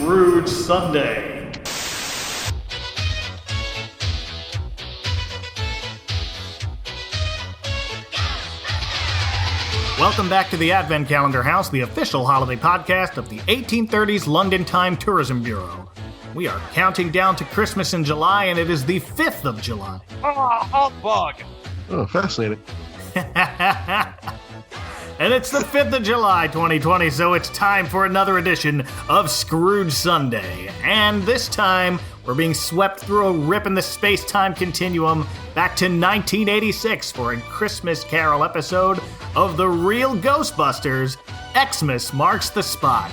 Scrooge Sunday. Welcome back to the Advent Calendar House, the official holiday podcast of the 1830s London Time Tourism Bureau. We are counting down to Christmas in July, and it is the 5th of July. Oh, humbug! Oh, fascinating. And it's the 5th of July, 2020, so it's time for another edition of Scrooge Sunday. And this time, we're being swept through a rip in the space-time continuum back to 1986 for a Christmas Carol episode of the Real Ghostbusters, Xmas Marks the Spot.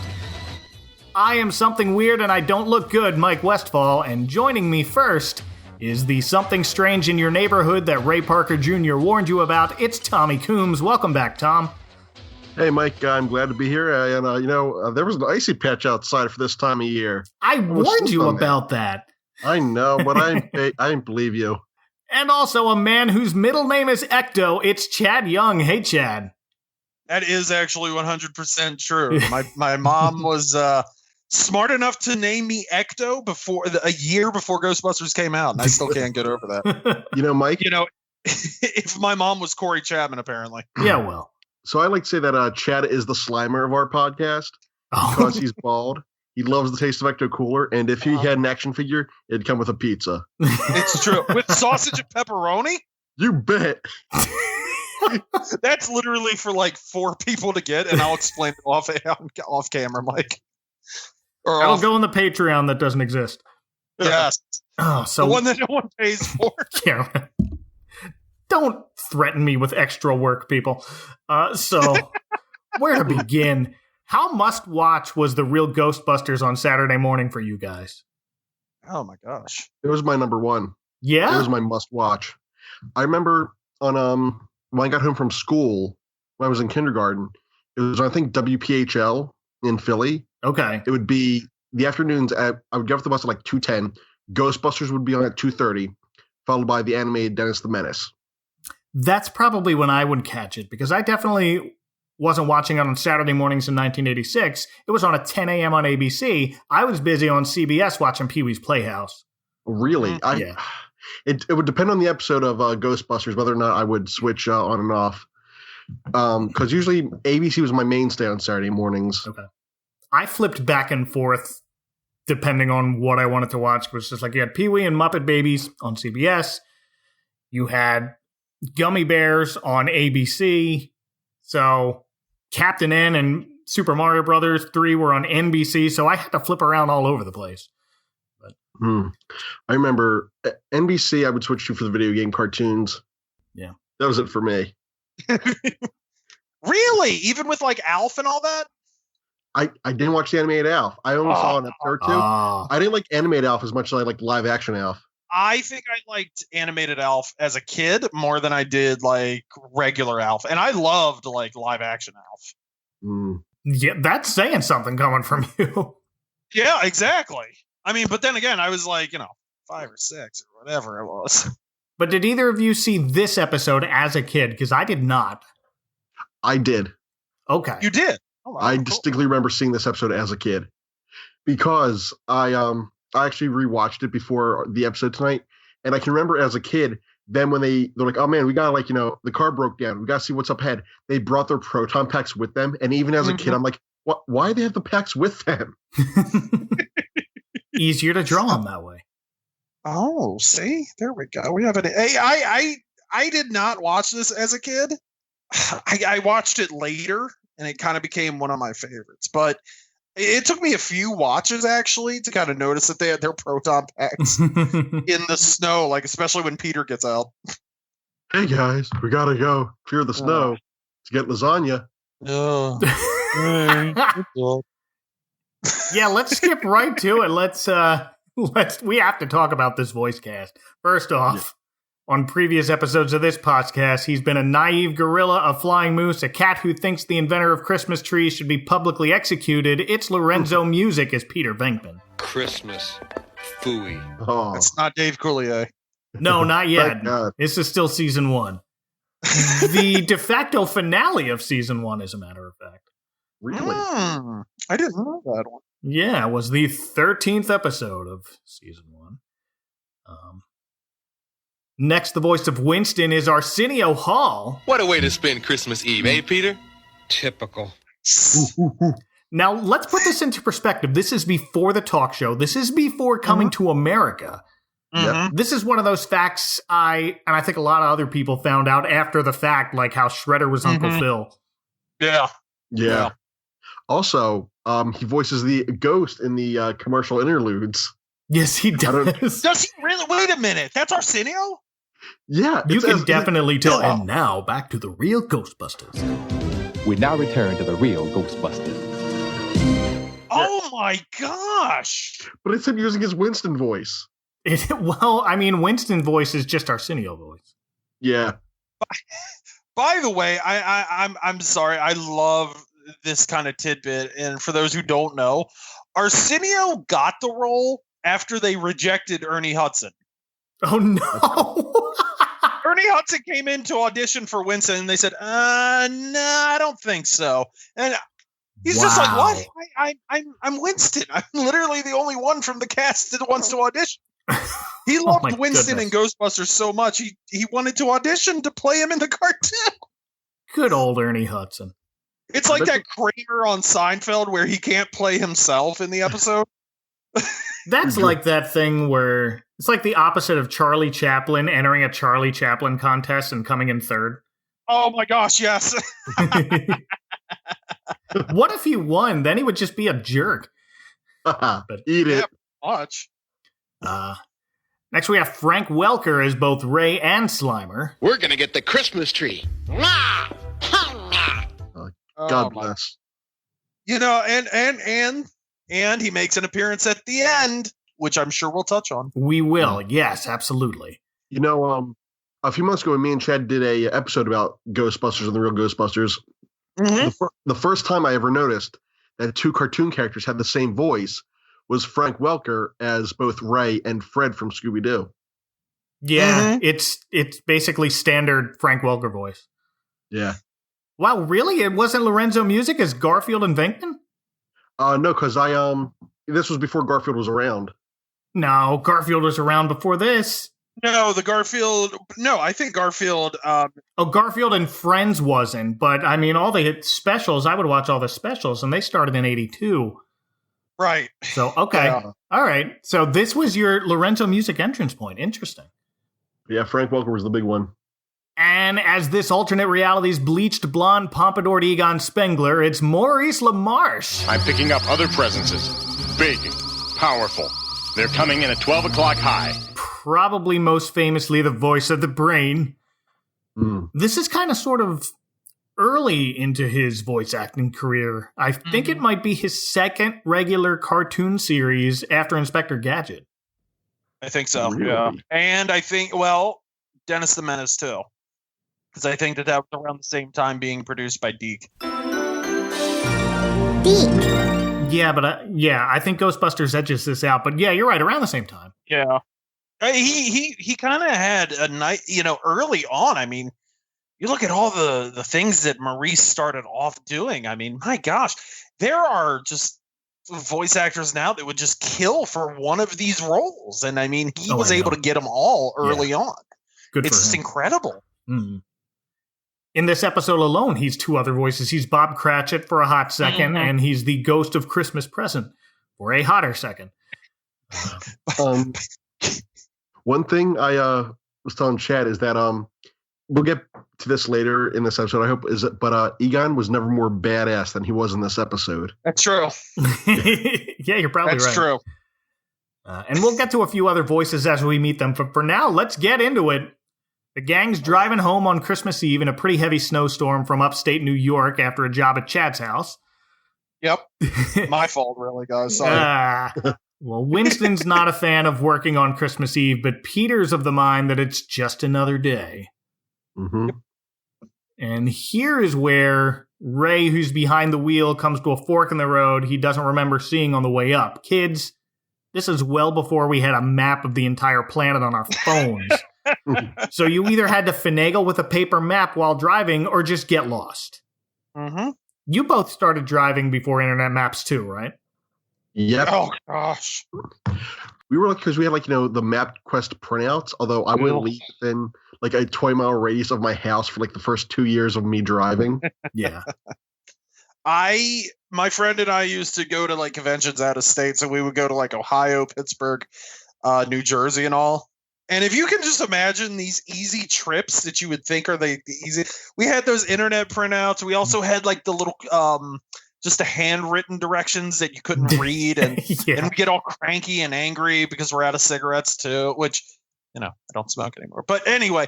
I am something weird and I don't look good, Mike Westfall, and joining me first is the something strange in your neighborhood that Ray Parker Jr. warned you about. It's Tommy Coombs. Welcome back, Tom. Hey, Mike, I'm glad to be here. There was an icy patch outside for this time of year. I warned you about that. I know, but I didn't believe you. And also a man whose middle name is Ecto. It's Chad Young. Hey, Chad. That is actually 100% true. My mom was smart enough to name me Ecto a year before Ghostbusters came out, and I still can't get over that. Mike. If my mom was Corey Chapman, apparently. Yeah, well. So I like to say that Chad is the Slimer of our podcast because he's bald. He loves the taste of Ecto Cooler, and if he had an action figure, it'd come with a pizza. It's true. With sausage and pepperoni? You bet. That's literally for like 4 people to get, and I'll explain it off camera, Mike. That'll go on the Patreon that doesn't exist. Yes. Oh, so the one that no one pays for. Yeah. Don't threaten me with extra work, people. So where to begin? How must-watch was the Real Ghostbusters on Saturday morning for you guys? Oh, my gosh. It was my number one. Yeah? It was my must-watch. I remember on when I got home from school, when I was in kindergarten, it was, I think, WPHL in Philly. Okay. It would be the afternoons I would get off the bus at like 2:10. Ghostbusters would be on at 2:30, followed by the animated Dennis the Menace. That's probably when I would catch it, because I definitely wasn't watching it on Saturday mornings in 1986. It was on at 10 a.m. on ABC. I was busy on CBS watching Pee-wee's Playhouse. Really? Yeah. It would depend on the episode of Ghostbusters whether or not I would switch on and off. Because usually ABC was my mainstay on Saturday mornings. Okay. I flipped back and forth depending on what I wanted to watch. It was just like you had Pee-wee and Muppet Babies on CBS. You had Gummy Bears on ABC. So Captain N and Super Mario Brothers 3 were on NBC. So I had to flip around all over the place. I remember NBC I would switch to for the video game cartoons. Yeah. That was it for me. Really? Even with like Alf and all that? I didn't watch the animated Alf. I only saw an episode or two. I didn't like animated Alf as much as I liked live action Alf. I think I liked animated Alf as a kid more than I did like regular Alf. And I loved like live action Alf. Yeah, that's saying something coming from you. Yeah, exactly. I mean, but then again, I was like, 5 or 6 or whatever it was. But did either of you see this episode as a kid? Because I did not. I did. Okay. You did? Oh, wow, I cool. distinctly remember seeing this episode as a kid because I actually rewatched it before the episode tonight, and I can remember as a kid. Then when they're like, oh man, we gotta the car broke down. We gotta see what's up ahead. They brought their proton packs with them, and even as a kid, I'm like, what? Why do they have the packs with them? Easier to draw them that way. Oh, see, there we go. We have an. Hey, I did not watch this as a kid. I watched it later, and it kind of became one of my favorites. But it took me a few watches actually to kind of notice that they had their proton packs in the snow, like especially when Peter gets out. Hey guys, we gotta go clear the snow to get lasagna. Oh. Yeah, let's skip right to it. We have to talk about this voice cast. First off, on previous episodes of this podcast, he's been a naive gorilla, a flying moose, a cat who thinks the inventor of Christmas trees should be publicly executed. It's Lorenzo Music as Peter Venkman. Christmas. Phooey. Oh, That's not Dave Coulier. No, not yet. Thank God. This is still season 1. The de facto finale of season 1, as a matter of fact. Really? I didn't know that one. Yeah, it was the 13th episode of season 1. Next, the voice of Winston is Arsenio Hall. What a way to spend Christmas Eve, eh, Peter? Typical. Now, let's put this into perspective. This is before the talk show. This is before coming to America. Mm-hmm. This is one of those facts I think a lot of other people found out after the fact, like how Shredder was Uncle Phil. Yeah. Also, he voices the ghost in the commercial interludes. Yes, he does. Does he really? Wait a minute. That's Arsenio? Yeah. You can definitely tell. And now, back to the Real Ghostbusters. We now return to the Real Ghostbusters. Oh my gosh. But it's him using his Winston voice. Winston voice is just Arsenio voice. Yeah. By the way, I'm sorry. I love this kind of tidbit. And for those who don't know, Arsenio got the role after they rejected Ernie Hudson. Oh, no. Ernie Hudson came in to audition for Winston, and they said, no, I don't think so. And he's just like, what? I'm Winston. I'm literally the only one from the cast that wants to audition. He loved Winston and Ghostbusters so much, he wanted to audition to play him in the cartoon. Good old Ernie Hudson. It's like that Kramer on Seinfeld where he can't play himself in the episode. That's like that thing where it's like the opposite of Charlie Chaplin entering a Charlie Chaplin contest and coming in third. Oh my gosh, yes. What if he won? Then he would just be a jerk. Eat it. Much. Next we have Frank Welker as both Ray and Slimer. We're going to get the Christmas tree. God bless. You know, and he makes an appearance at the end, which I'm sure we'll touch on. We will, yes, absolutely. You know, a few months ago, me and Chad did a episode about Ghostbusters and the Real Ghostbusters. Mm-hmm. The first time I ever noticed that two cartoon characters had the same voice was Frank Welker as both Ray and Fred from Scooby-Doo. Yeah, it's basically standard Frank Welker voice. Yeah. Wow, really? It wasn't Lorenzo Music as Garfield and Venkman? No, because this was before Garfield was around. No, Garfield was around before this. No, I think Garfield... Garfield and Friends wasn't, but I mean, all the specials, I would watch all the specials, and they started in 82. Right. So, okay. Yeah. All right. So this was your Lorenzo Music entrance point. Interesting. Yeah, Frank Welker was the big one. And as this alternate reality's bleached blonde pompadoured Egon Spengler, it's Maurice LaMarche. I'm picking up other presences. Big, powerful. They're coming in at 12 o'clock high. Probably most famously the voice of the Brain. This is kind of sort of early into his voice acting career. I think it might be his second regular cartoon series after Inspector Gadget. I think so, really? Yeah. And I think, Dennis the Menace too. Because I think that was around the same time being produced by Deke. Yeah, but I think Ghostbusters edges this out. But yeah, you're right, around the same time. Yeah. He kind of had a night, early on. I mean, you look at all the things that Maurice started off doing. I mean, my gosh, there are just voice actors now that would just kill for one of these roles. And I mean, he was able to get them all early on. Good it's just incredible. Mm-hmm. In this episode alone, he's two other voices. He's Bob Cratchit for a hot second, and he's the Ghost of Christmas Present for a hotter second. One thing I was telling Chad is that we'll get to this later in this episode, I hope, but Egon was never more badass than he was in this episode. That's true. Yeah, you're probably right. That's true. And we'll get to a few other voices as we meet them. But for now, let's get into it. The gang's driving home on Christmas Eve in a pretty heavy snowstorm from upstate New York after a job at Chad's house. Yep. My fault, really, guys. Sorry. Well, Winston's not a fan of working on Christmas Eve, but Peter's of the mind that it's just another day. Mm-hmm. And here is where Ray, who's behind the wheel, comes to a fork in the road he doesn't remember seeing on the way up. Kids, this is well before we had a map of the entire planet on our phones. So you either had to finagle with a paper map while driving or just get lost. Mm-hmm. You both started driving before internet maps too, right? Yep. Oh gosh. We were because we had the MapQuest printouts. Although I wouldn't leave within like a 20-mile radius of my house for like the first 2 years of me driving. Yeah. My friend and I used to go to like conventions out of state, so we would go to like Ohio, Pittsburgh, New Jersey, and all. And if you can just imagine these easy trips that you would think are the easy, we had those internet printouts. We also had like the little just the handwritten directions that you couldn't read, and Yeah. and we get all cranky and angry because we're out of cigarettes too, which I don't smoke anymore. But anyway,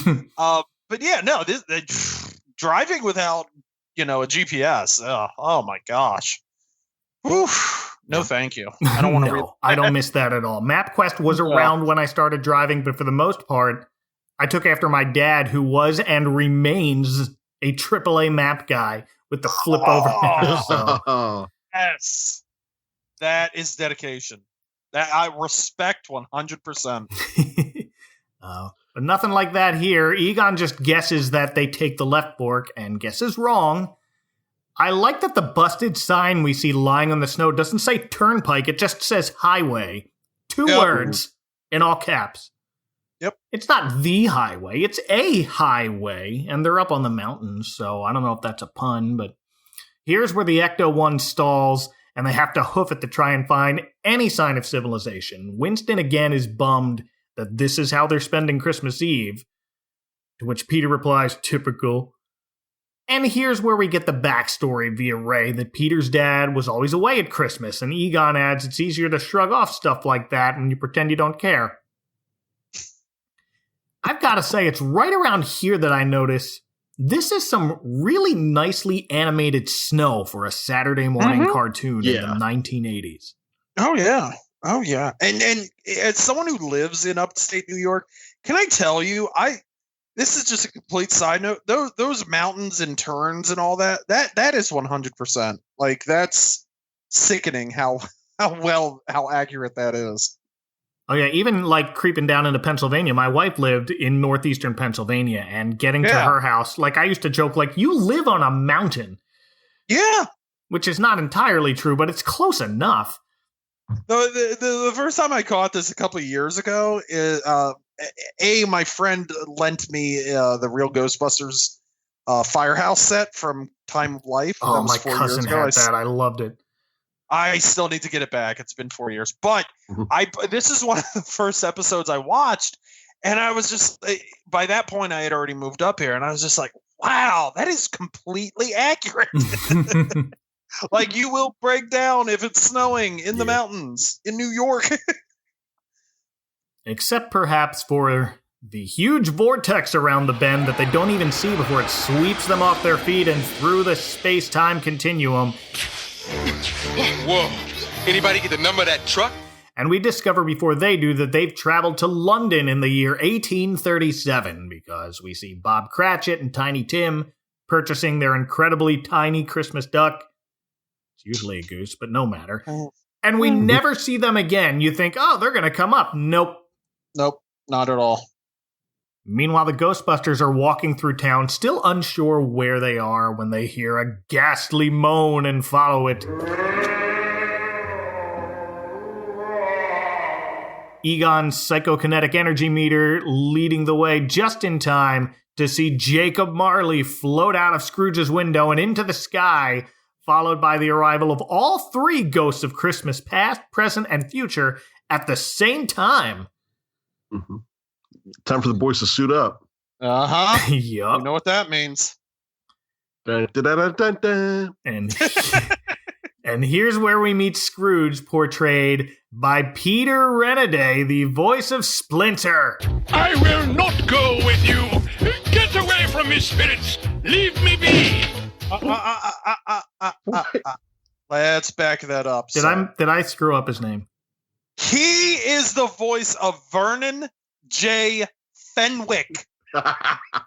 but yeah, no, driving without a GPS. Oh my gosh. Whew. No, thank you. I don't want to read. I don't miss that at all. MapQuest was around when I started driving, but for the most part, I took after my dad, who was and remains a AAA map guy with the flip over. So. Yes. That is dedication. That I respect 100%. But nothing like that here. Egon just guesses that they take the left fork and guesses wrong. I like that the busted sign we see lying on the snow doesn't say turnpike. It just says highway. Two words in all caps. Yep. It's not the highway. It's a highway. And they're up on the mountains, so I don't know if that's a pun, but here's where the Ecto-1 stalls, and they have to hoof it to try and find any sign of civilization. Winston again is bummed that this is how they're spending Christmas Eve, to which Peter replies, typical. And here's where we get the backstory via Ray that Peter's dad was always away at Christmas, and Egon adds it's easier to shrug off stuff like that when you pretend you don't care. I've got to say, it's right around here that I notice this is some really nicely animated snow for a Saturday morning cartoon in the 1980s. Oh, yeah. Oh, yeah. And as someone who lives in upstate New York, can I tell you, this is just a complete side note. Those mountains and turns and all that is 100%. Like, that's sickening how accurate that is. Oh yeah, even like creeping down into Pennsylvania. My wife lived in northeastern Pennsylvania, and getting to her house, like I used to joke, like, you live on a mountain. Yeah. Which is not entirely true, but it's close enough. The first time I caught this a couple of years ago is my friend lent me the Real Ghostbusters Firehouse set from Time of Life. Oh, my cousin had that. I loved it. I still need to get it back. It's been 4 years. But this is one of the first episodes I watched, and I was just, by that point, I had already moved up here, and I was just like, wow, that is completely accurate. Like, you will break down if it's snowing in the mountains in New York. Except perhaps for the huge vortex around the bend that they don't even see before it sweeps them off their feet and through the space-time continuum. Whoa. Anybody get the number of that truck? And we discover before they do that they've traveled to London in the year 1837, because we see Bob Cratchit and Tiny Tim purchasing their incredibly tiny Christmas duck. It's usually a goose, but no matter. And we never see them again. You think, oh, they're going to come up. Nope. Nope, not at all. Meanwhile, the Ghostbusters are walking through town, still unsure where they are, when they hear a ghastly moan and follow it. Egon's psychokinetic energy meter leading the way just in time to see Jacob Marley float out of Scrooge's window and into the sky, followed by the arrival of all three ghosts of Christmas past, present, and future at the same time. Mm-hmm. Time for the boys to suit up. Uh-huh. Yup. You know what that means. Dun, dun, dun, dun, dun. And here's where we meet Scrooge, portrayed by Peter Renaday, the voice of Splinter. I will not go with you. Get away from me, spirits. Leave me be. Let's back that up. Did I screw up his name? He is the voice of Vernon J. Fenwick.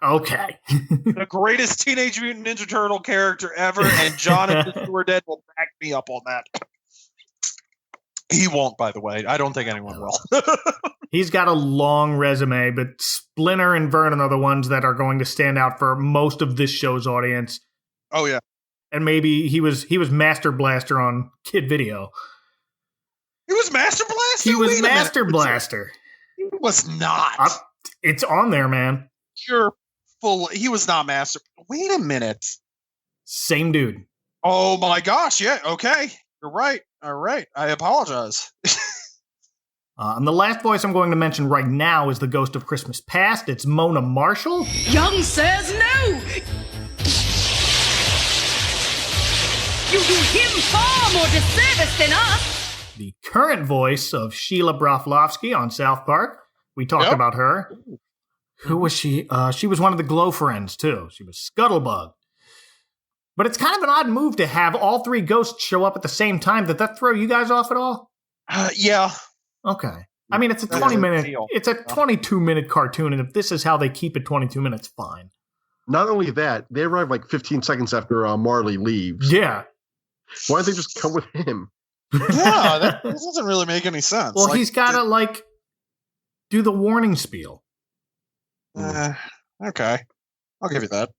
Okay. The greatest Teenage Mutant Ninja Turtle character ever, and Jonathan Stewart will back me up on that. He won't, by the way. I don't think anyone will. He's got a long resume, but Splinter and Vernon are the ones that are going to stand out for most of this show's audience. Oh, yeah. And maybe he was Master Blaster on Kid Video. He was Master Blaster? He was Wait a Master minute. Blaster. He was not. It's on there, man. You're full. He was not Master. Wait a minute. Same dude. Oh my gosh. Yeah. Okay. You're right. All right. I apologize. And the last voice I'm going to mention right now is the Ghost of Christmas Past. It's Mona Marshall. Young says no. You do him far more disservice than us. The current voice of Sheila Broflovsky on South Park. We talked about her. Who was she? She was one of the Glow Friends, too. She was Scuttlebug. But it's kind of an odd move to have all three ghosts show up at the same time. Did that throw you guys off at all? Yeah. Okay. I mean, it's a 20-minute, it's a 22-minute cartoon, and if this is how they keep it 22 minutes, fine. Not only that, they arrive like 15 seconds after Marley leaves. Yeah. Why don't they just come with him? Yeah, that doesn't really make any sense. Well, he's got to, do the warning spiel. Okay. I'll give you that.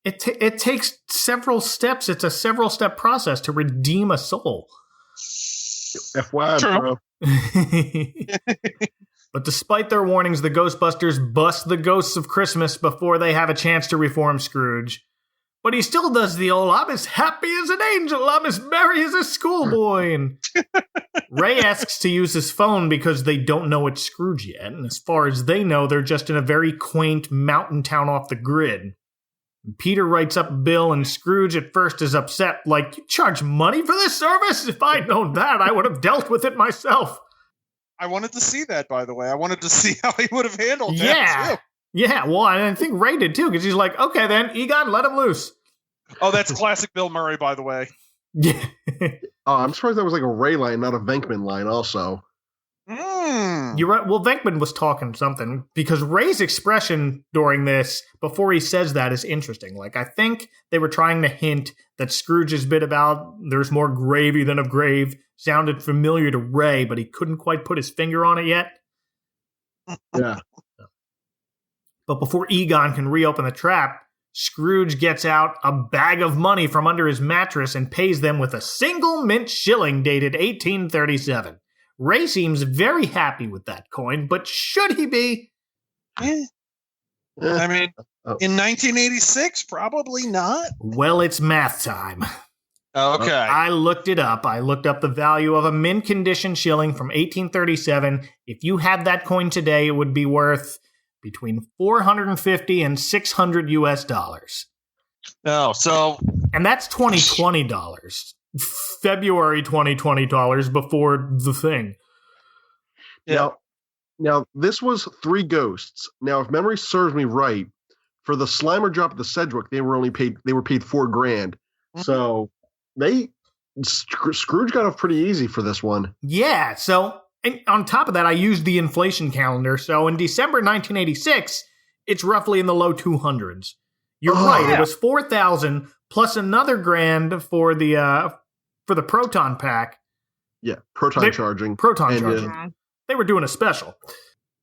It takes several steps. It's a several-step process to redeem a soul. FYI, bro. But despite their warnings, the Ghostbusters bust the ghosts of Christmas before they have a chance to reform Scrooge. But he still does the old, I'm as happy as an angel, I'm as merry as a schoolboy. And Ray asks to use his phone because they don't know it's Scrooge yet. And as far as they know, they're just in a very quaint mountain town off the grid. Peter writes up a bill, and Scrooge at first is upset, like, you charge money for this service? If I'd known that, I would have dealt with it myself. I wanted to see that, by the way. I wanted to see how he would have handled that, too. Yeah, well, I think Ray did, too, because he's like, okay, then, Egon, let him loose. Oh, that's classic Bill Murray, by the way. Yeah. Oh, I'm surprised that was like a Ray line, not a Venkman line, also. You're right. Well, Venkman was talking something because Ray's expression during this, before he says that, is interesting. Like, I think they were trying to hint that Scrooge's bit about there's more gravy than a grave sounded familiar to Ray, but he couldn't quite put his finger on it yet. Yeah. But before Egon can reopen the trap, Scrooge gets out a bag of money from under his mattress and pays them with a single mint shilling dated 1837. Ray seems very happy with that coin, but should he be? I mean, in 1986, probably not. Well, it's math time. Okay. I looked it up. I looked up the value of a mint condition shilling from 1837. If you had that coin today, it would be worth between $450 and $600 US. Oh, so. And that's 2020 dollars. February 2020 dollars before the thing. Yeah. Now this was three ghosts. Now, if memory serves me right, for the Slimer drop at the Sedgwick, they were paid $4,000. Mm-hmm. So Scrooge got off pretty easy for this one. Yeah. So and on top of that, I used the inflation calendar. So in December 1986, it's roughly in the low 200s. You're right. Yeah. It was 4,000 plus another grand for the proton pack. Yeah, proton charging. They were doing a special.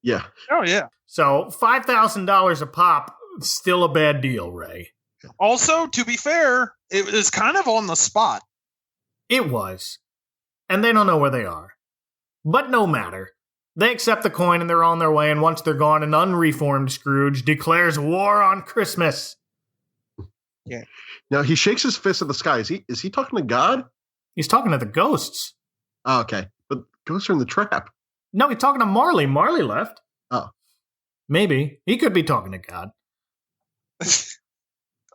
Yeah. Oh, yeah. So $5,000 a pop, still a bad deal, Ray. Also, to be fair, it was kind of on the spot. It was. And they don't know where they are. But no matter. They accept the coin and they're on their way, and once they're gone, an unreformed Scrooge declares war on Christmas. Yeah. Now, he shakes his fist at the sky. Is he talking to God? He's talking to the ghosts. Oh, okay. But ghosts are in the trap. No, he's talking to Marley. Marley left. Oh. Maybe. He could be talking to God.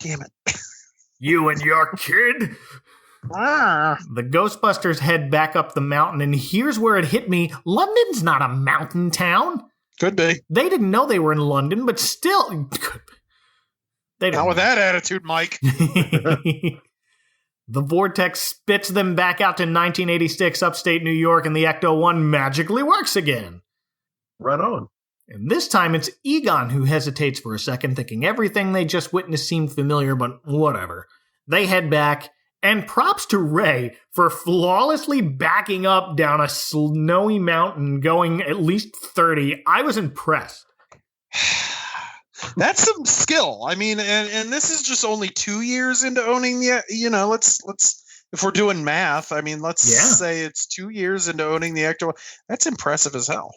Damn it. You and your kid? The Ghostbusters head back up the mountain, and here's where it hit me. London's not a mountain town. Could be. They didn't know they were in London, but still. Could be. They didn't Not with that attitude, Mike. The vortex spits them back out to 1986 upstate New York, and the Ecto-1 magically works again. Right on. And this time it's Egon who hesitates for a second, thinking everything they just witnessed seemed familiar, but whatever. They head back, and props to Ray for flawlessly backing up down a snowy mountain going at least 30. I was impressed. That's some skill. I mean, and this is just only 2 years into owning the, let's if we're doing math, I mean, let's say it's 2 years into owning the Ecto. That's impressive as hell.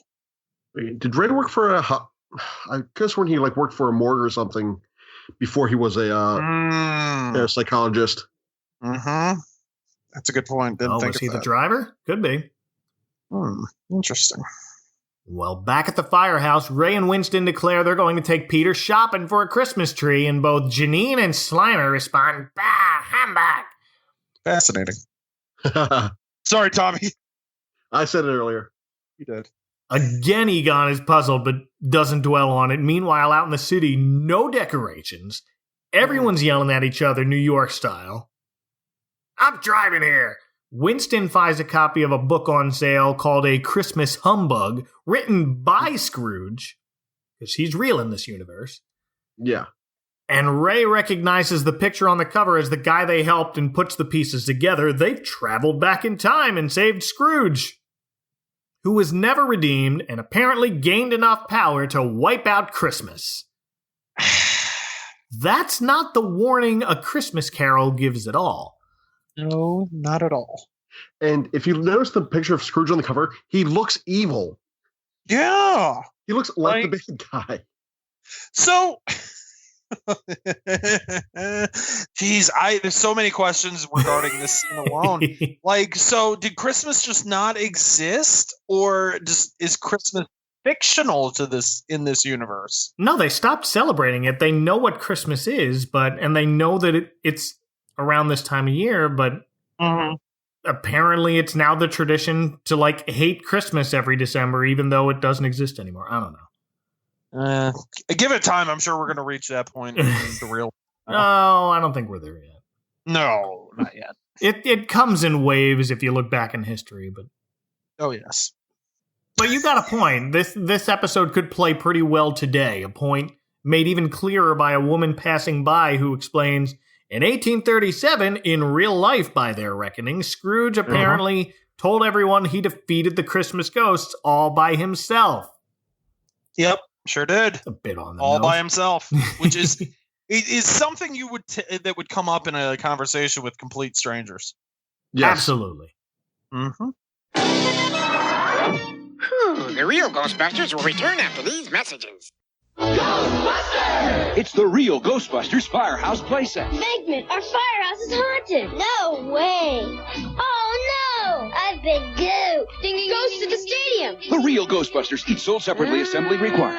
Did Red work for I guess when he worked for a morgue or something before he was a psychologist. Mm-hmm. That's a good point. Didn't think was of he that. the driver? Could be. Interesting. Well, back at the firehouse, Ray and Winston declare they're going to take Peter shopping for a Christmas tree, and both Janine and Slimer respond, "Bah, humbug." Fascinating. Sorry, Tommy. I said it earlier. You did. Again, Egon is puzzled, but doesn't dwell on it. Meanwhile, out in the city, no decorations. Everyone's yelling at each other, New York style. "I'm driving here." Winston finds a copy of a book on sale called A Christmas Humbug, written by Scrooge, because he's real in this universe. Yeah. And Ray recognizes the picture on the cover as the guy they helped and puts the pieces together. They've traveled back in time and saved Scrooge, who was never redeemed and apparently gained enough power to wipe out Christmas. That's not the warning A Christmas Carol gives at all. No, not at all. And if you notice the picture of Scrooge on the cover, he looks evil. Yeah. He looks like the bad guy. So, geez, there's so many questions regarding this scene alone. So did Christmas just not exist, or is Christmas fictional in this universe? No, they stopped celebrating it. They know what Christmas is, and they know that it's around this time of year, but apparently it's now the tradition to hate Christmas every December, even though it doesn't exist anymore. I don't know. Give it time. I'm sure we're going to reach that point in the real. No, I don't think we're there yet. No, not yet. It comes in waves if you look back in history, but oh yes. But you got a point. This episode could play pretty well today. A point made even clearer by a woman passing by who explains, in 1837, in real life by their reckoning, Scrooge apparently told everyone he defeated the Christmas ghosts all by himself. Yep, sure did. A bit on the all nose. by himself, which is something that would come up in a conversation with complete strangers. Yes. Absolutely. Mm-hmm. The real Ghostbusters will return after these messages. Ghostbusters! It's the real Ghostbusters Firehouse playset. Figment, our firehouse is haunted. No way. Oh no! I've been gooped. Ghost to the stadium. The real Ghostbusters, each sold separately, assembly required.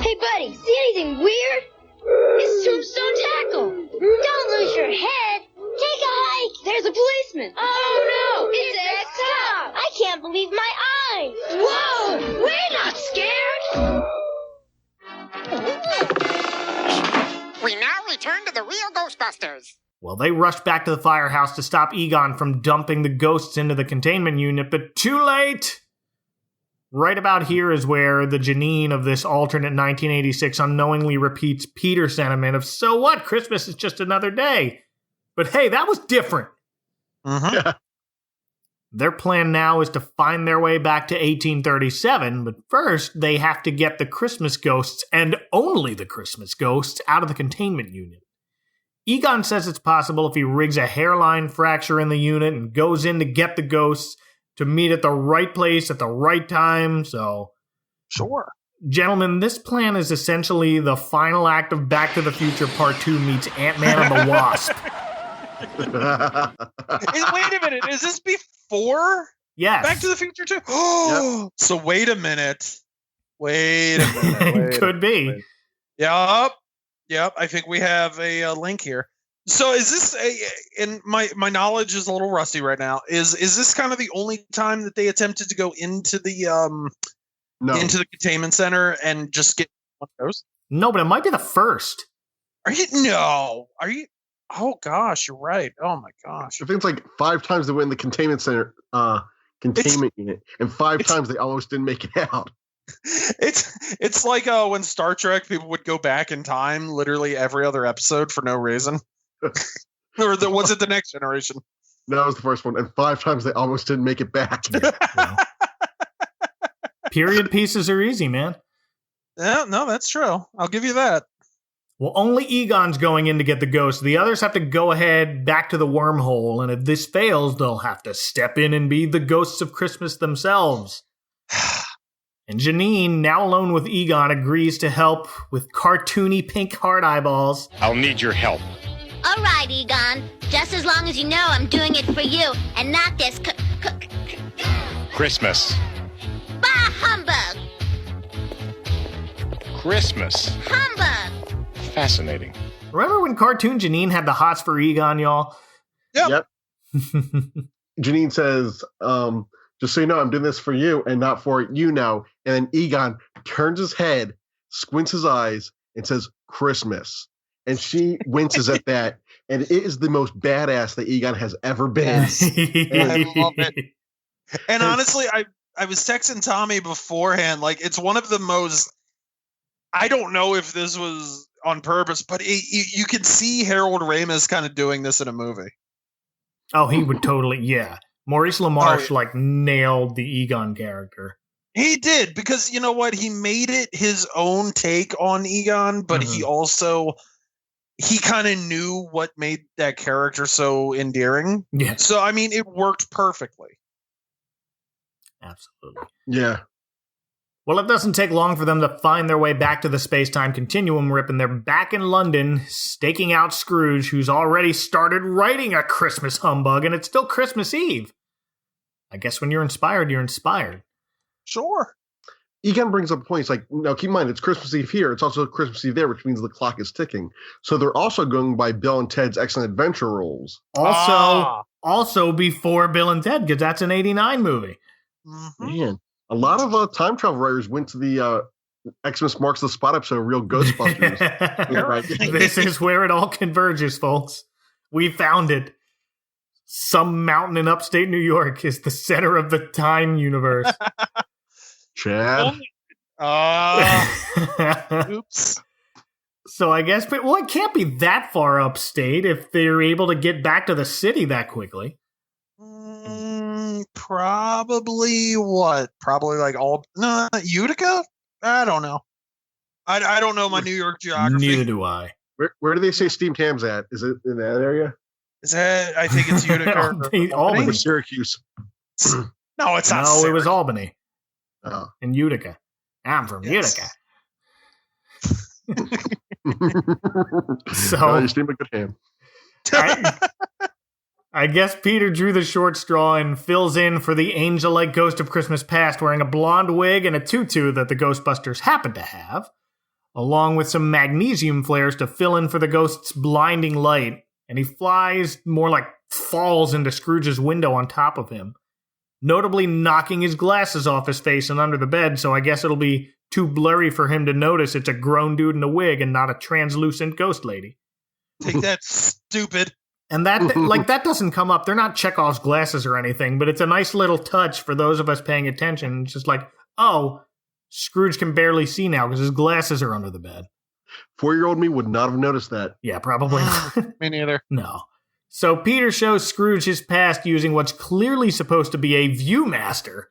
Hey buddy, see anything weird? It's Tombstone Tackle. Don't lose your head. Take a hike. There's a policeman. Oh no! It's X-Cop. I can't believe my eyes. Whoa! We're not scared. We now return to the real Ghostbusters. Well, they rushed back to the firehouse to stop Egon from dumping the ghosts into the containment unit, but too late! Right about here is where the Janine of this alternate 1986 unknowingly repeats Peter's sentiment of, so what, Christmas is just another day. But hey, that was different. Mm-hmm. Their plan now is to find their way back to 1837, but first they have to get the Christmas ghosts, and only the Christmas ghosts, out of the containment unit. Egon says it's possible if he rigs a hairline fracture in the unit and goes in to get the ghosts to meet at the right place at the right time, so... Sure. Gentlemen, this plan is essentially the final act of Back to the Future Part 2 meets Ant-Man and the Wasp. Wait a minute, is this before Yes. Back to the Future 2? Oh, yep. So wait a minute. Could be. Yep. I think we have a link here. So is this and my knowledge is a little rusty right now. Is this kind of the only time that they attempted to go into the into the containment center and just get one of those? No, but it might be the first. Are you? Oh gosh, you're right. Oh my gosh. I think it's like 5 times they went in the containment center, unit, and 5 times they almost didn't make it out. It's like when Star Trek people would go back in time literally every other episode for no reason. Or was it the Next Generation? No, it was the first one, and 5 times they almost didn't make it back. Period pieces are easy, man. Yeah, no, that's true. I'll give you that. Well, only Egon's going in to get the ghost. The others have to go ahead back to the wormhole, and if this fails, they'll have to step in and be the ghosts of Christmas themselves. And Janine, now alone with Egon, agrees to help with cartoony pink heart eyeballs. I'll need your help. All right, Egon. Just as long as you know I'm doing it for you and not this Christmas. Bah humbug! Christmas. Humbug! Fascinating. Remember when Cartoon Janine had the hots for Egon, y'all? Yep. Janine says, just so you know, I'm doing this for you and not for you now. And then Egon turns his head, squints his eyes, and says, Christmas. And she winces at that. And it is the most badass that Egon has ever been. Yes. I love it. And honestly, I was texting Tommy beforehand. Like, it's one of the most, I don't know if this was on purpose, but you can see Harold Ramis kind of doing this in a movie. Oh, he would totally, yeah. Maurice LaMarche, nailed the Egon character. He did, because you know what? He made it his own take on Egon, but he kind of knew what made that character so endearing. Yeah. So, I mean, it worked perfectly. Absolutely. Yeah. Well, it doesn't take long for them to find their way back to the space-time continuum rip, and they're back in London, staking out Scrooge, who's already started writing a Christmas humbug, and it's still Christmas Eve. I guess when you're inspired, you're inspired. Sure. Egon brings up a point. He's like, now keep in mind, it's Christmas Eve here. It's also Christmas Eve there, which means the clock is ticking. So they're also going by Bill and Ted's Excellent Adventure rules. Also before Bill and Ted, because that's an 89 movie. Mm-hmm. Man, a lot of time travel writers went to the Xmas Marks the Spot episode of Real Ghostbusters. This is where it all converges, folks. We found it. Some mountain in upstate New York is the center of the time universe. Chad. Oops. So I guess, but it can't be that far upstate if they're able to get back to the city that quickly. Probably what? Probably Utica? I don't know. I don't know my New York geography. Neither do I. Where do they say steamed hams at? Is it in that area? Is that? I think it's Utica. Albany. Or Syracuse. No, it's not. No, it was Albany. Oh. In Utica. I'm from Utica. So you steam a good ham. I guess Peter drew the short straw and fills in for the angel-like ghost of Christmas past, wearing a blonde wig and a tutu that the Ghostbusters happen to have, along with some magnesium flares to fill in for the ghost's blinding light, and he falls into Scrooge's window on top of him, notably knocking his glasses off his face and under the bed, so I guess it'll be too blurry for him to notice it's a grown dude in a wig and not a translucent ghost lady. Take that, stupid. And that that doesn't come up. They're not Chekhov's glasses or anything, but it's a nice little touch for those of us paying attention. It's just like, oh, Scrooge can barely see now because his glasses are under the bed. 4-year-old me would not have noticed that. Yeah, probably not. Me neither. No. So Peter shows Scrooge his past using what's clearly supposed to be a Viewmaster.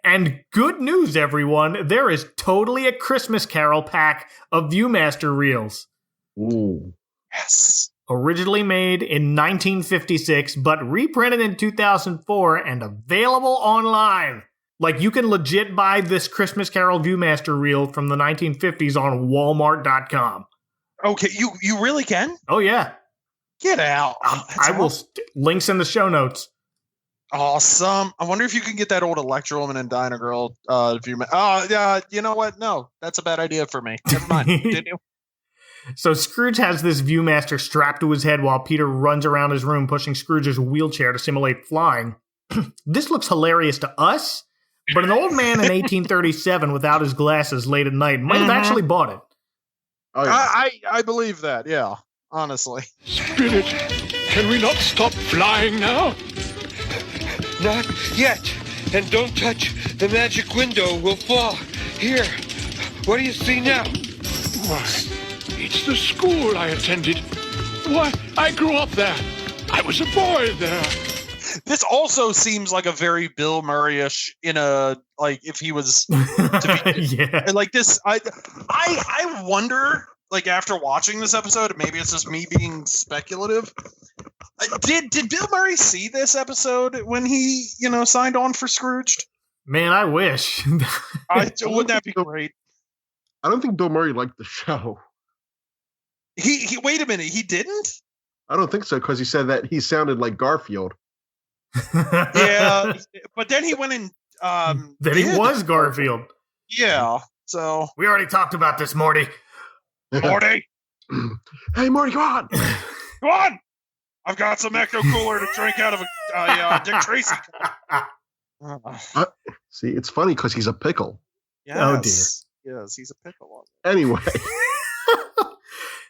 And good news, everyone, there is totally a Christmas Carol pack of Viewmaster reels. Ooh. Yes. Originally made in 1956, but reprinted in 2004 and available online. Like, you can legit buy this Christmas Carol Viewmaster reel from the 1950s on Walmart.com. Okay, you really can? Oh, yeah. Get out. I will. Links in the show notes. Awesome. I wonder if you can get that old Electro Woman and Dyna Girl Viewmaster. You know what? No, that's a bad idea for me. Never mind. Continue. So Scrooge has this Viewmaster strapped to his head while Peter runs around his room pushing Scrooge's wheelchair to simulate flying. This looks hilarious to us, but an old man in 1837 without his glasses late at night might have actually bought it. Oh, yeah. I believe that, yeah, honestly. Spirit, can we not stop flying now? Not yet. And don't touch the magic window. We'll fall. Here. What do you see now? Why, it's the school I attended. Why, I grew up there. I was a boy there. This also seems like a very Bill Murray-ish in a like if he was to be Yeah. and like this. I wonder like after watching this episode, maybe it's just me being speculative. Did Bill Murray see this episode when he signed on for Scrooged? Man, I wish. Wouldn't that be great? I don't think Bill Murray liked the show. He wait a minute, he didn't? I don't think so, because he said that he sounded like Garfield. Yeah, but then he went in. Then he was Garfield. Yeah, so we already talked about this, Morty. Morty, hey Morty, come on, come on! I've got some Ecto Cooler to drink out of a Dick Tracy. See, it's funny because he's a pickle. Yes. Oh dear. Yes, he's a pickle. Anyway.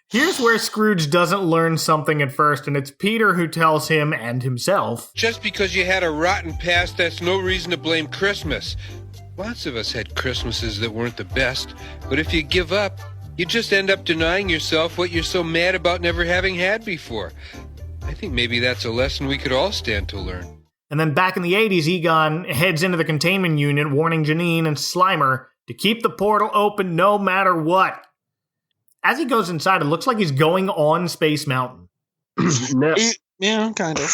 Here's where Scrooge doesn't learn something at first, and it's Peter who tells him and himself. Just because you had a rotten past, that's no reason to blame Christmas. Lots of us had Christmases that weren't the best, but if you give up, you just end up denying yourself what you're so mad about never having had before. I think maybe that's a lesson we could all stand to learn. And then back in the 80s, Egon heads into the containment unit, warning Janine and Slimer to keep the portal open no matter what. As he goes inside, it looks like he's going on Space Mountain. Yeah, kind of.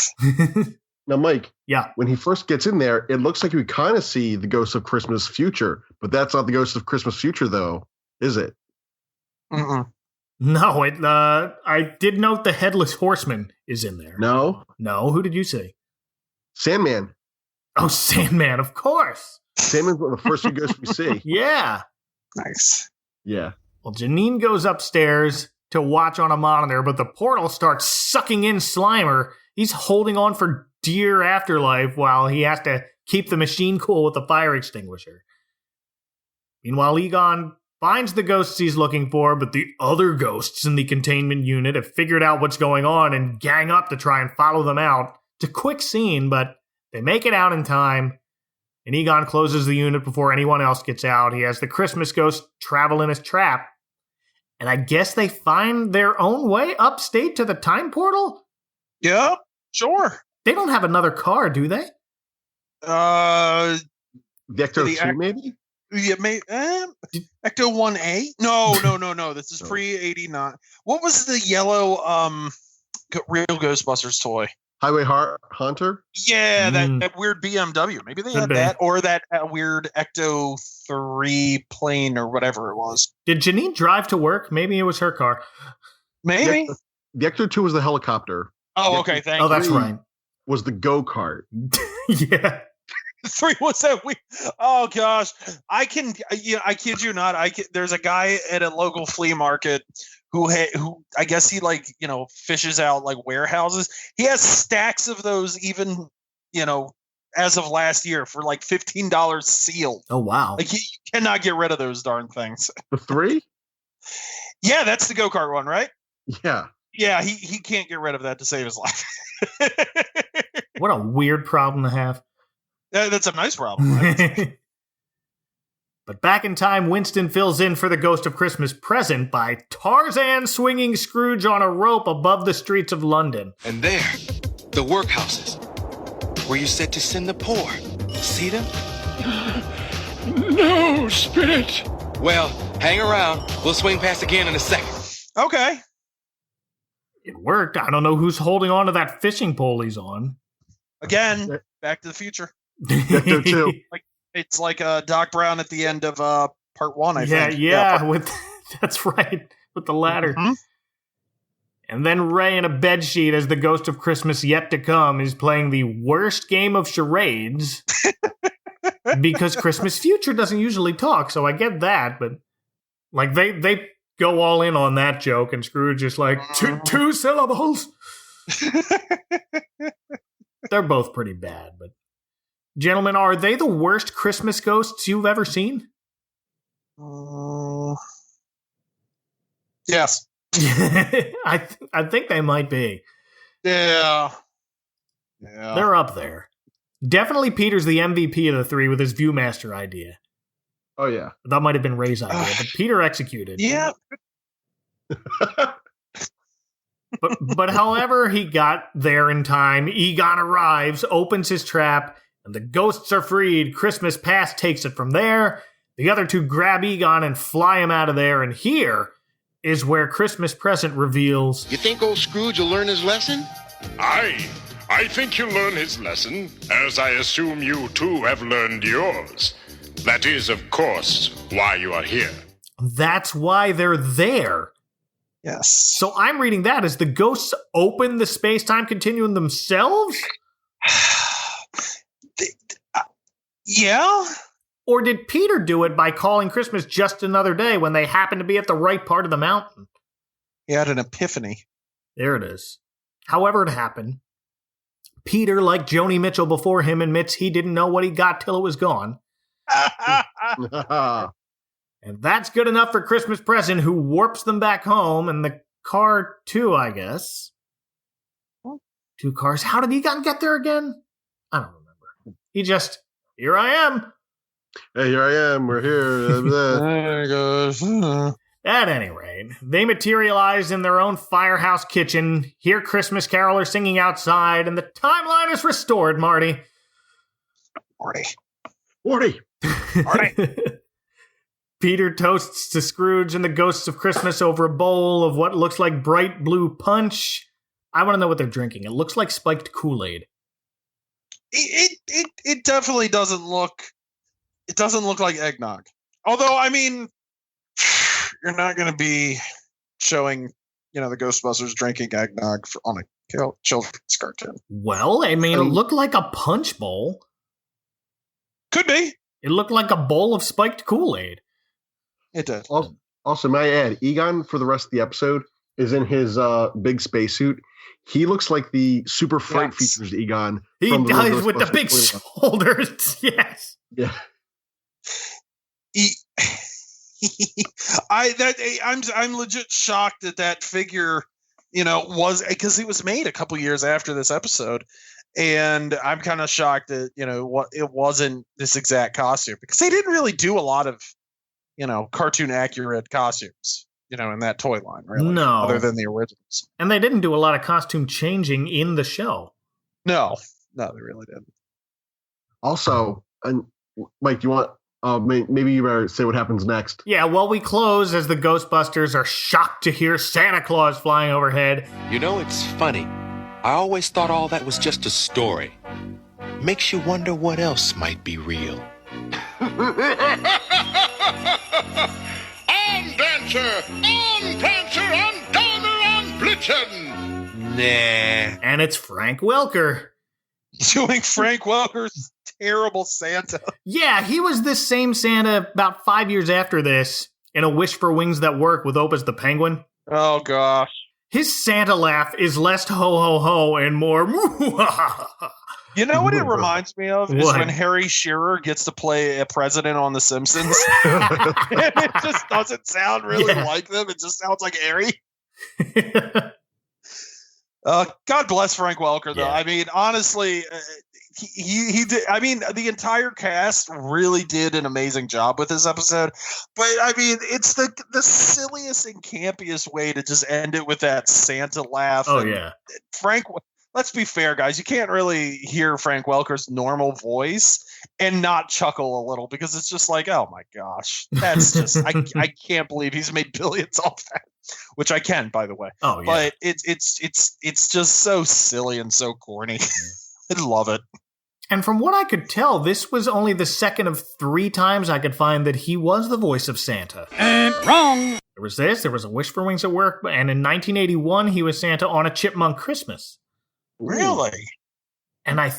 Now, Mike, yeah, when he first gets in there, it looks like we kind of see the Ghost of Christmas Future, but that's not the Ghost of Christmas Future, though, is it? Mm-mm. No, I did note the Headless Horseman is in there. No? No, who did you say? Sandman. Oh, Sandman, of course. Sandman's one of the first few ghosts we see. Yeah. Nice. Yeah. Well, Janine goes upstairs to watch on a monitor, but the portal starts sucking in Slimer. He's holding on for dear afterlife while he has to keep the machine cool with the fire extinguisher. Meanwhile, Egon finds the ghosts he's looking for, but the other ghosts in the containment unit have figured out what's going on and gang up to try and follow them out. It's a quick scene, but they make it out in time, and Egon closes the unit before anyone else gets out. He has the Christmas ghost travel in his trap, and I guess they find their own way upstate to the time portal? Yeah, sure. They don't have another car, do they? The Ecto 2, maybe? Yeah, Ecto 1A? No. This is pre-89. What was the yellow Real Ghostbusters toy? Highway Hunter? Yeah, that weird BMW. Maybe they had that, or that weird Ecto 3 plane or whatever it was. Did Janine drive to work? Maybe it was her car. Maybe. The Ecto 2 was the helicopter. Oh, okay, thank you. Oh, that's right. Was the go-kart. Yeah. 3 was that we? Oh gosh, I kid you not. There's a guy at a local flea market who I guess he fishes out like warehouses. He has stacks of those, even as of last year for like $15 sealed. Oh wow! Like you cannot get rid of those darn things. The 3? Yeah, that's the go-kart one, right? Yeah. Yeah, he can't get rid of that to save his life. What a weird problem to have. That's a nice problem, right? But back in time, Winston fills in for the Ghost of Christmas Present by Tarzan swinging Scrooge on a rope above the streets of London. And there, the workhouses, where you said to send the poor. See them? No, Spirit! Well, hang around. We'll swing past again in a second. Okay. It worked. I don't know who's holding on to that fishing pole he's on. Again, Back to the Future. Ecto 2. It's like Doc Brown at the end of part 1, I think. Yeah, that's right, with the ladder. Mm-hmm. And then Ray in a bedsheet as the Ghost of Christmas Yet to Come is playing the worst game of charades because Christmas Future doesn't usually talk, so I get that, but like they go all in on that joke, and Scrooge is like, two syllables. They're both pretty bad, but gentlemen, are they the worst Christmas ghosts you've ever seen? Yes. I think they might be. Yeah. They're up there. Definitely Peter's the MVP of the 3 with his Viewmaster idea. Oh, yeah. That might have been Ray's idea, but Peter executed. Yeah. But however he got there in time, Egon arrives, opens his trap, and the ghosts are freed. Christmas Past takes it from there. The other two grab Egon and fly him out of there, and here is where Christmas Present reveals... You think old Scrooge will learn his lesson? I think he'll learn his lesson, as I assume you too have learned yours. That is, of course, why you are here. That's why they're there. Yes. So I'm reading that as the ghosts open the space-time continuum themselves? Yeah? Or did Peter do it by calling Christmas just another day when they happened to be at the right part of the mountain? He had an epiphany. There it is. However it happened, Peter, like Joni Mitchell before him, admits he didn't know what he got till it was gone. And that's good enough for Christmas Present, who warps them back home, and the car too, I guess. 2 cars. How did Egon get there again? I don't remember. He just, here I am. Hey, here I am. We're here. There he goes. At any rate, they materialize in their own firehouse kitchen, hear Christmas carolers singing outside, and the timeline is restored, Marty. Morty. Peter toasts to Scrooge and the ghosts of Christmas over a bowl of what looks like bright blue punch. I want to know what they're drinking. It looks like spiked Kool-Aid. It definitely doesn't look... It doesn't look like eggnog. Although, I mean, you're not going to be showing, the Ghostbusters drinking eggnog on a children's cartoon. Well, I mean, it looked like a punch bowl. Could be. It looked like a bowl of spiked Kool-Aid. It did. Also, may I add, Egon, for the rest of the episode, is in his big spacesuit. He looks like the Super Fright Features Egon. He does with the big shoulders. Yes. Yeah. I'm legit shocked that figure, was, because it was made a couple years after this episode, and I'm kind of shocked that it wasn't this exact costume, because they didn't really do a lot of cartoon accurate costumes in that toy line, really. No, other than the originals, and they didn't do a lot of costume changing in the show. No, they really didn't. Also, and Mike, do you want? Maybe you better say what happens next. Yeah, well, we close as the Ghostbusters are shocked to hear Santa Claus flying overhead. It's funny. I always thought all that was just a story. Makes you wonder what else might be real. On Dancer! On Prancer! On Donner! On Blitzen! Nah. And it's Frank Welker. Doing Frank Welker's terrible Santa. Yeah, he was this same Santa about 5 years after this in A Wish for Wings That Work with Opus the Penguin. Oh, gosh. His Santa laugh is less ho-ho-ho and more... You know what it reminds me of? Is when Harry Shearer gets to play a president on The Simpsons. And it just doesn't sound really like them. It just sounds like Harry. God bless Frank Welker, though. Yeah. I mean, honestly, he did. I mean, the entire cast really did an amazing job with this episode. But I mean, it's the silliest and campiest way to just end it with that Santa laugh. Oh, yeah. Frank, let's be fair, guys. You can't really hear Frank Welker's normal voice and not chuckle a little, because it's just like, oh my gosh, that's just I can't believe he's made billions off that. Which I can, by the way. Oh, yeah. But it's just so silly and so corny. I love it. And from what I could tell, this was only the second of 3 times I could find that he was the voice of Santa. And wrong. There was this, there was A Wish for Wings at Work, and in 1981 he was Santa on A Chipmunk Christmas. Really? And I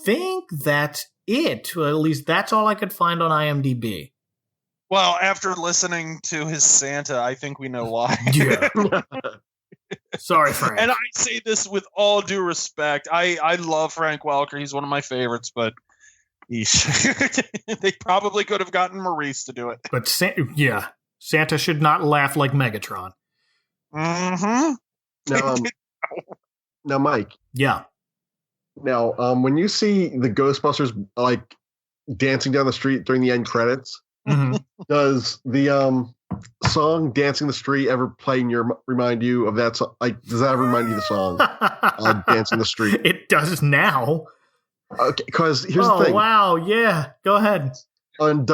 think that's it. Well, at least that's all I could find on IMDb. Well, after listening to his Santa, I think we know why. Yeah. Sorry, Frank. And I say this with all due respect. I love Frank Welker. He's one of my favorites, but they probably could have gotten Maurice to do it. But Santa should not laugh like Megatron. Mm-hmm. Now, Mike. Yeah. Now, when you see the Ghostbusters dancing down the street during the end credits, mm-hmm. does the song "Dancing the Street" ever playing remind you of that song? Like, does that ever remind you of the song "Dancing the Street"? It does now. Okay, because here's the thing. Oh wow, yeah. Go ahead. On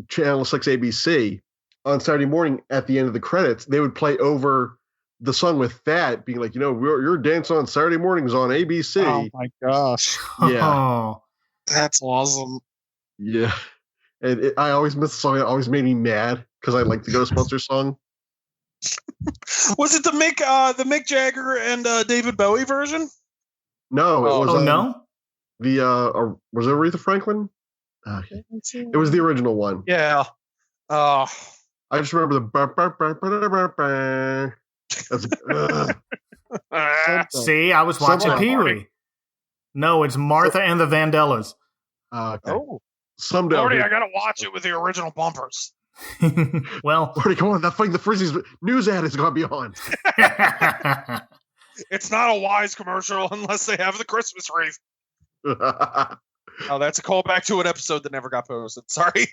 Channel 6 ABC on Saturday morning at the end of the credits, they would play over the song with that being like, your dance on Saturday mornings on ABC. Oh my gosh. Yeah. Oh. That's awesome. Yeah. And I always miss the song. It always made me mad because I like the Ghostbusters song. Was it the Mick Jagger and David Bowie version? No, it was. No? Was it Aretha Franklin? Okay. It was the original one. Yeah. I just remember the. See, I was watching Pee-wee. No, it's Martha and the Vandellas. Okay. Oh. Someday. Marty, I gotta watch it with the original bumpers. Well, Marty, come on! That thing, the Frizzies news ad is gonna be on. It's not a Wise commercial unless they have the Christmas wreath. Oh, that's a callback to an episode that never got posted. Sorry.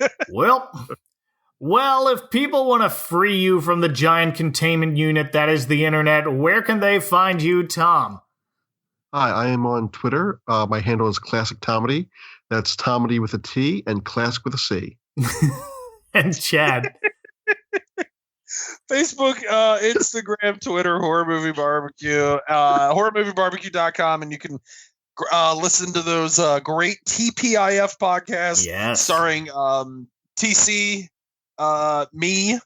Well, if people want to free you from the giant containment unit that is the internet, where can they find you, Tom? Hi, I am on Twitter. My handle is Classic Tomedy. That's Tomedy with a T and Classic with a C. And Chad. Facebook, Instagram, Twitter, Horror Movie Barbecue, horrormoviebarbecue.com, and you can listen to those great TPIF podcasts starring TC, me,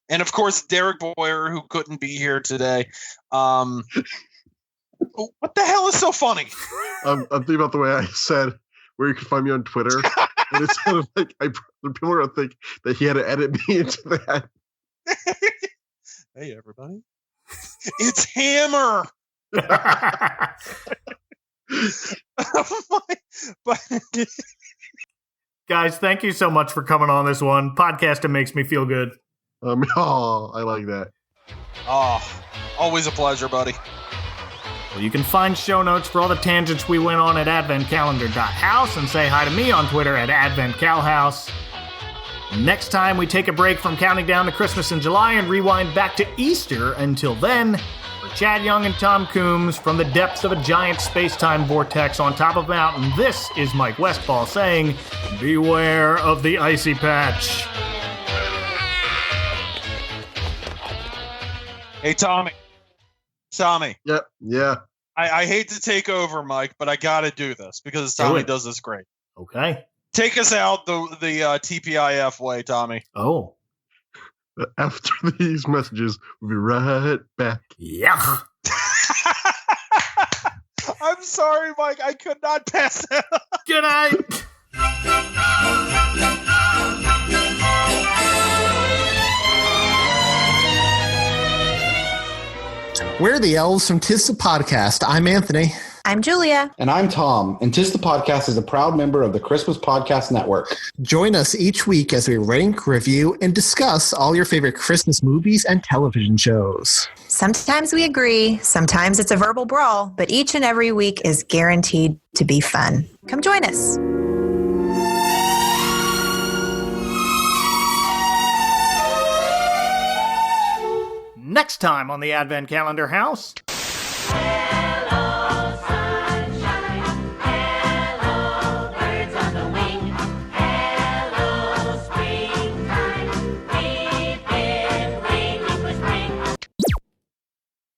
and of course Derek Boyer, who couldn't be here today. What the hell is so funny? I'm thinking about the way I said where you can find me on Twitter, and it's kind of like people are gonna think that he had to edit me into that. Hey everybody, it's Hammer. Guys, thank you so much for coming on this one. Podcasting makes me feel good. I like that. Oh, always a pleasure, buddy. Well, you can find show notes for all the tangents we went on at adventcalendar.house and say hi to me on Twitter at adventcalhouse. Next time, we take a break from counting down to Christmas in July and rewind back to Easter. Until then, for Chad Young and Tom Coombs, from the depths of a giant space-time vortex on top of a mountain, this is Mike Westfall saying, beware of the icy patch. Hey, Tommy. Yep. Yeah. I hate to take over, Mike, but I got to do this because Tommy does this great. Okay. Take us out the TPIF way, Tommy. Oh. After these messages, we'll be right back. Yeah. I'm sorry, Mike. I could not pass that up. Good night. We're the elves from Tis the Podcast. I'm Anthony. I'm Julia. And I'm Tom. And Tis the Podcast is a proud member of the Christmas Podcast Network. Join us each week as we rank, review, and discuss all your favorite Christmas movies and television shows. Sometimes we agree, sometimes it's a verbal brawl, but each and every week is guaranteed to be fun. Come join us. Next time on the Advent Calendar House.